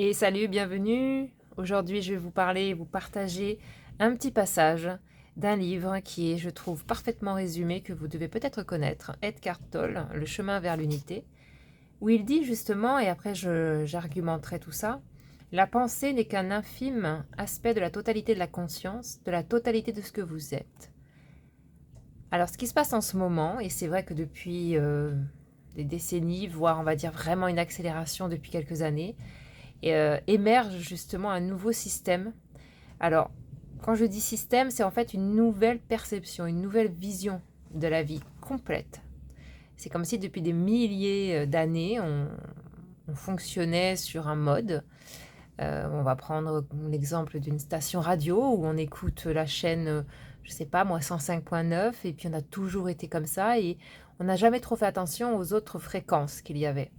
Et salut, bienvenue. Aujourd'hui, je vais vous parler et vous partager un petit passage d'un livre qui est, je trouve, parfaitement résumé, que vous devez peut-être connaître, Edgar Tolle, Le chemin vers l'unité, où il dit justement, et après j'argumenterai tout ça, la pensée n'est qu'un infime aspect de la totalité de la conscience, de la totalité de ce que vous êtes. Alors, ce qui se passe en ce moment, et c'est vrai que depuis des décennies, voire on va dire vraiment une accélération depuis quelques années, émerge justement un nouveau système. Alors, quand je dis système, c'est en fait une nouvelle perception, une nouvelle vision de la vie complète. C'est comme si depuis des milliers d'années, on fonctionnait sur un mode. On va prendre l'exemple d'une station radio où on écoute la chaîne, je sais pas moi, 105.9, et puis on a toujours été comme ça, et on n'a jamais trop fait attention aux autres fréquences qu'il y avait.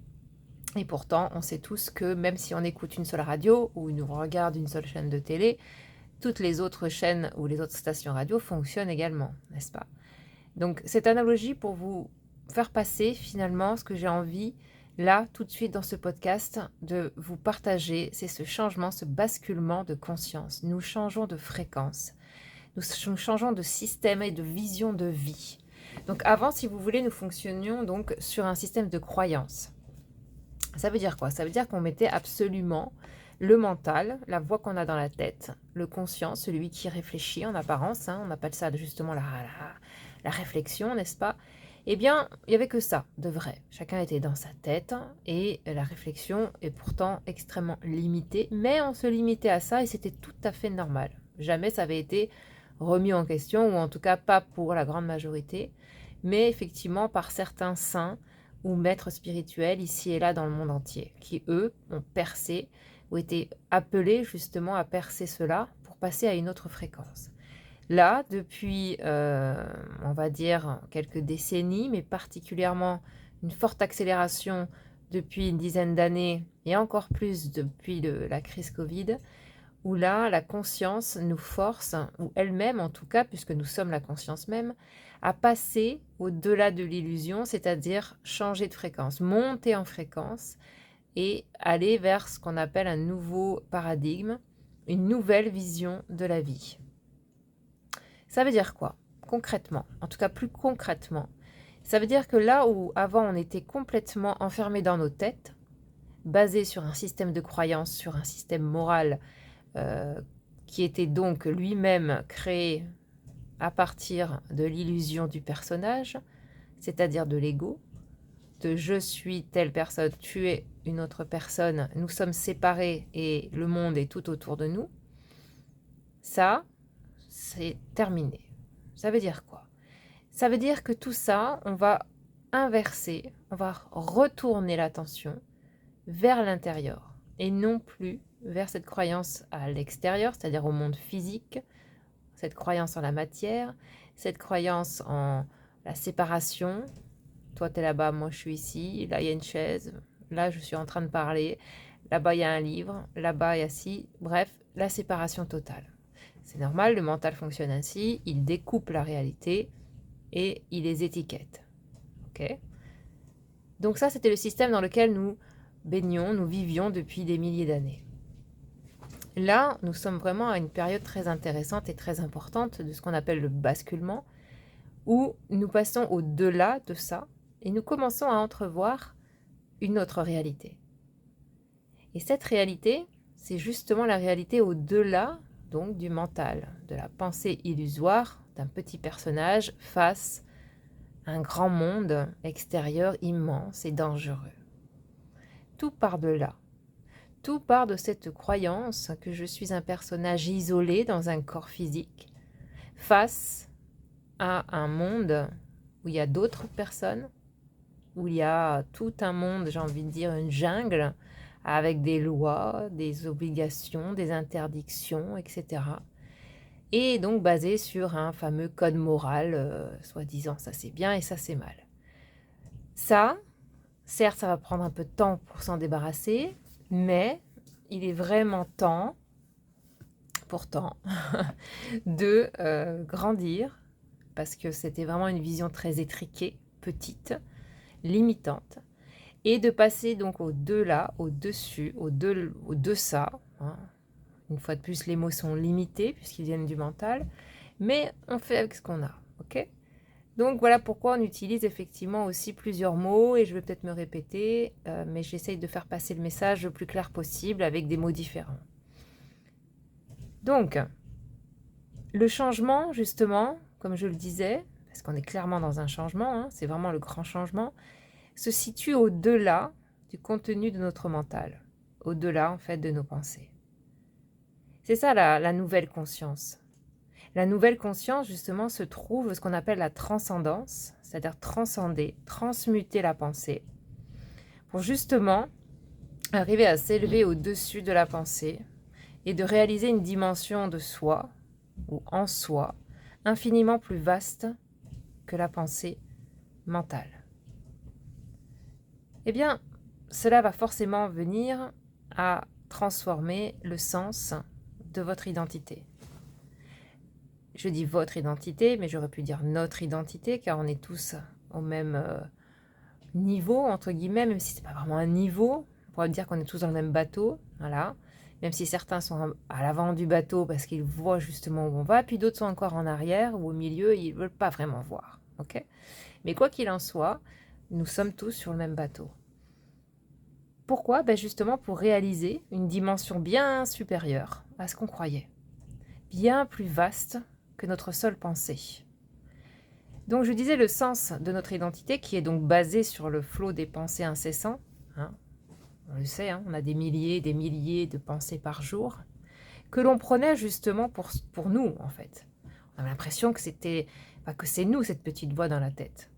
Et pourtant, on sait tous que même si on écoute une seule radio ou nous regarde une seule chaîne de télé, toutes les autres chaînes ou les autres stations radio fonctionnent également, n'est-ce pas? Donc, cette analogie pour vous faire passer finalement ce que j'ai envie, là, tout de suite dans ce podcast, de vous partager, c'est ce changement, ce basculement de conscience. Nous changeons de fréquence, nous changeons de système et de vision de vie. Donc avant, si vous voulez, nous fonctionnions donc sur un système de croyance. Ça veut dire quoi? Ça veut dire qu'on mettait absolument le mental, la voix qu'on a dans la tête, le conscient, celui qui réfléchit en apparence, on appelle ça justement la réflexion, n'est-ce pas? Eh bien, il n'y avait que ça, de vrai. Chacun était dans sa tête et la réflexion est pourtant extrêmement limitée, mais on se limitait à ça et c'était tout à fait normal. Jamais ça avait été remis en question, ou en tout cas pas pour la grande majorité, mais effectivement par certains saints ou maîtres spirituels ici et là dans le monde entier, qui eux ont percé ou été appelés justement à percer cela pour passer à une autre fréquence. Là, depuis, on va dire, quelques décennies, mais particulièrement une forte accélération depuis une dizaine d'années, et encore plus depuis la crise Covid, où là, la conscience nous force, ou elle-même en tout cas, puisque nous sommes la conscience même, à passer au-delà de l'illusion, c'est-à-dire changer de fréquence, monter en fréquence et aller vers ce qu'on appelle un nouveau paradigme, une nouvelle vision de la vie. Ça veut dire quoi, concrètement? En tout cas, plus concrètement, ça veut dire que là où avant on était complètement enfermé dans nos têtes, basé sur un système de croyance, sur un système moral, qui était donc lui-même créé à partir de l'illusion du personnage, c'est-à-dire de l'ego, de je suis telle personne, tu es une autre personne, nous sommes séparés et le monde est tout autour de nous. Ça, c'est terminé. Ça veut dire quoi? Ça veut dire que tout ça, on va inverser, on va retourner l'attention vers l'intérieur et non plus vers cette croyance à l'extérieur, c'est-à-dire au monde physique, cette croyance en la matière, cette croyance en la séparation. Toi, tu es là-bas, moi, je suis ici. Là, il y a une chaise. Là, je suis en train de parler. Là-bas, il y a un livre. Là-bas, il y a ci. Bref, la séparation totale. C'est normal, le mental fonctionne ainsi. Il découpe la réalité et il les étiquette. Ok? Donc ça, c'était le système dans lequel nous baignions, nous vivions depuis des milliers d'années. Là, nous sommes vraiment à une période très intéressante et très importante de ce qu'on appelle le basculement, où nous passons au-delà de ça et nous commençons à entrevoir une autre réalité. Et cette réalité, c'est justement la réalité au-delà donc du mental, de la pensée illusoire d'un petit personnage face à un grand monde extérieur immense et dangereux. Tout part de là. Tout part de cette croyance que je suis un personnage isolé dans un corps physique face à un monde où il y a d'autres personnes, où il y a tout un monde, j'ai envie de dire une jungle, avec des lois, des obligations, des interdictions, etc. Et donc basé sur un fameux code moral, soi-disant ça c'est bien et ça c'est mal. Ça, certes, ça va prendre un peu de temps pour s'en débarrasser, mais il est vraiment temps, pourtant, de grandir, parce que c'était vraiment une vision très étriquée, petite, limitante, et de passer donc au-delà, au-dessus, au-deçà. Hein. Une fois de plus, les mots sont limités puisqu'ils viennent du mental, mais on fait avec ce qu'on a, ok? Donc voilà pourquoi on utilise effectivement aussi plusieurs mots, et je vais peut-être me répéter, mais j'essaye de faire passer le message le plus clair possible avec des mots différents. Donc, le changement, justement, comme je le disais, parce qu'on est clairement dans un changement, hein, c'est vraiment le grand changement, se situe au-delà du contenu de notre mental, au-delà en fait de nos pensées. C'est ça la nouvelle conscience. La nouvelle conscience, justement, se trouve ce qu'on appelle la transcendance, c'est-à-dire transcender, transmuter la pensée, pour justement arriver à s'élever au-dessus de la pensée et de réaliser une dimension de soi, ou en soi, infiniment plus vaste que la pensée mentale. Eh bien, cela va forcément venir à transformer le sens de votre identité. Je dis votre identité, mais j'aurais pu dire notre identité, car on est tous au même niveau, entre guillemets, même si ce n'est pas vraiment un niveau. On pourrait dire qu'on est tous dans le même bateau, voilà. Même si certains sont à l'avant du bateau parce qu'ils voient justement où on va, puis d'autres sont encore en arrière ou au milieu, ils ne veulent pas vraiment voir. Okay, mais quoi qu'il en soit, nous sommes tous sur le même bateau. Pourquoi? Justement pour réaliser une dimension bien supérieure à ce qu'on croyait, bien plus vaste que notre seule pensée. Donc je disais le sens de notre identité qui est donc basé sur le flot des pensées incessants. Hein, on le sait, hein, on a des milliers de pensées par jour que l'on prenait justement pour nous en fait. On a l'impression que que c'est nous cette petite voix dans la tête.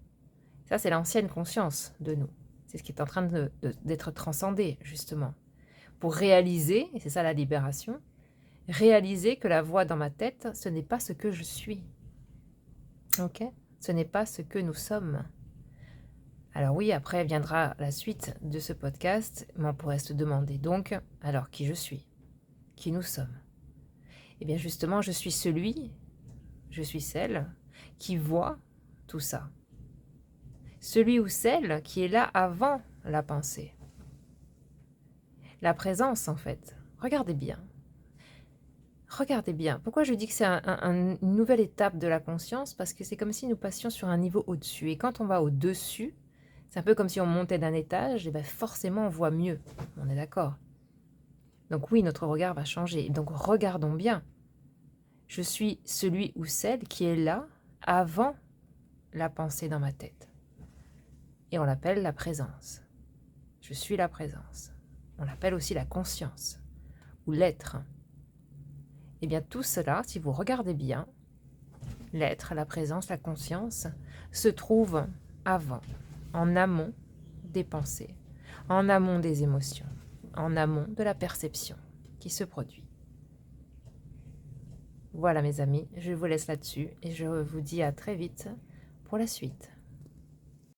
Ça c'est l'ancienne conscience de nous. C'est ce qui est en train d'être transcendé justement. Pour réaliser, et c'est ça la libération, réaliser que la voix dans ma tête, ce n'est pas ce que je suis. Ok ? Ce n'est pas ce que nous sommes. Alors oui, après viendra la suite de ce podcast, mais on pourrait se demander donc, alors qui je suis? Qui nous sommes? Eh bien justement, je suis je suis celle qui voit tout ça. Celui ou celle qui est là avant la pensée. La présence en fait. Regardez bien. Regardez bien. Pourquoi je dis que c'est une nouvelle étape de la conscience? Parce que c'est comme si nous passions sur un niveau au-dessus. Et quand on va au-dessus, c'est un peu comme si on montait d'un étage, et bien forcément on voit mieux. On est d'accord? Donc oui, notre regard va changer. Donc regardons bien. Je suis celui ou celle qui est là avant la pensée dans ma tête. Et on l'appelle la présence. Je suis la présence. On l'appelle aussi la conscience ou l'être. Et bien tout cela, si vous regardez bien, l'être, la présence, la conscience, se trouve avant, en amont des pensées, en amont des émotions, en amont de la perception qui se produit. Voilà mes amis, je vous laisse là-dessus et je vous dis à très vite pour la suite.